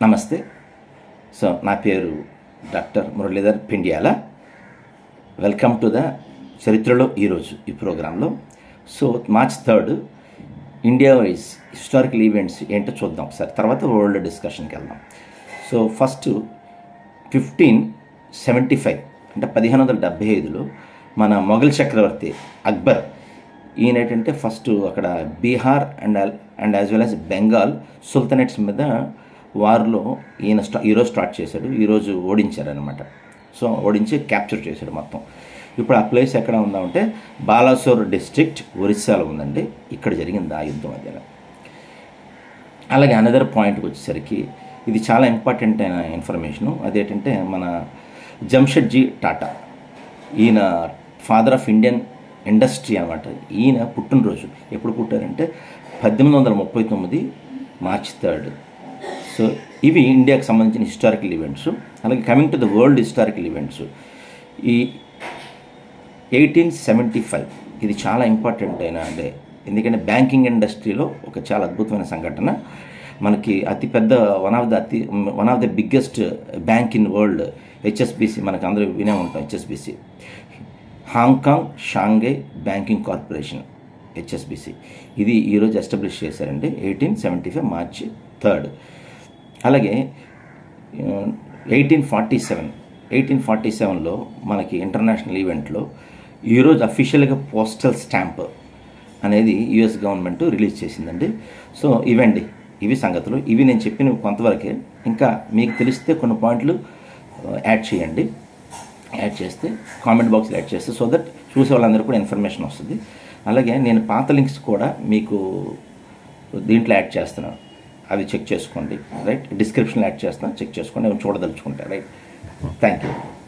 నమస్తే. సో నా పేరు doctor Muralidhar Pindiyala. Welcome to the చరిత్రలో ఈరోజు ఈ ప్రోగ్రాంలో. So March 3 India wise historical events ఏంటో చూద్దాం ఒకసారి, తర్వాత వరల్డ్ డిస్కషన్కి వెళ్దాం. సో ఫస్ట్ 1575 అంటే 1575లో మన మొఘల్ చక్రవర్తి అక్బర్ ఈయన ఏంటంటే ఫస్ట్ అక్కడ Bihar and as well as Bengal sultanates మీద వార్లో ఈయన ఈరోజు స్టార్ట్ చేశాడు, ఈరోజు ఓడించారనమాట. సో ఓడించి క్యాప్చర్ చేశాడు మొత్తం. ఇప్పుడు ఆ ప్లేస్ ఎక్కడ ఉందంటే బాలాసోర్ డిస్ట్రిక్ట్, ఒరిస్సాలో ఉందండి. ఇక్కడ జరిగింది ఆ యుద్ధం మధ్యన. అలాగే అనదర్ పాయింట్కి వచ్చేసరికి ఇది చాలా ఇంపార్టెంట్ అయిన ఇన్ఫర్మేషను. అదేంటంటే మన జంషెడ్జీ టాటా, ఈయన ఫాదర్ ఆఫ్ ఇండియన్ ఇండస్ట్రీ అనమాట. ఈయన పుట్టినరోజు ఎప్పుడు పుట్టారంటే 1839 మార్చ్ 3. సో ఇవి ఇండియాకి సంబంధించిన హిస్టారికల్ ఈవెంట్స్. అలాగే coming to the world historical events, ఈ 1875 ఇది చాలా ఇంపార్టెంట్ అయిన డే. ఎందుకంటే బ్యాంకింగ్ ఇండస్ట్రీలో ఒక చాలా అద్భుతమైన సంఘటన. మనకి అతిపెద్ద one of the biggest bank in world HSBC, మనకు అందరూ వినే ఉంటాం. HSBC Hong Kong Shanghai banking corporation, HSBC. ఇది ఈరోజు ఎస్టాబ్లిష్ చేశారండి 1875 మార్చి 3. అలాగే 1847లో మనకి ఇంటర్నేషనల్ ఈవెంట్లో ఈరోజు అఫీషియల్గా పోస్టల్ స్టాంప్ అనేది యుఎస్ గవర్నమెంట్ రిలీజ్ చేసిందండి. సో ఇవి సంగతులు. ఇవి నేను చెప్పిన కొంతవరకే. ఇంకా మీకు తెలిస్తే కొన్ని పాయింట్లు యాడ్ చేయండి. యాడ్ చేస్తే కామెంట్ బాక్స్లో యాడ్ చేస్తే సో దట్ చూసే వాళ్ళందరూ కూడా ఇన్ఫర్మేషన్ వస్తుంది. అలాగే నేను పాత లింక్స్ కూడా మీకు దీంట్లో యాడ్ చేస్తున్నాను, అవి చెక్ చేసుకోండి. రైట్, డిస్క్రిప్షన్లో యాడ్ చేస్తాను, చెక్ చేసుకోండి, అవి చూడదలుచుకుంటా. Right, thank you.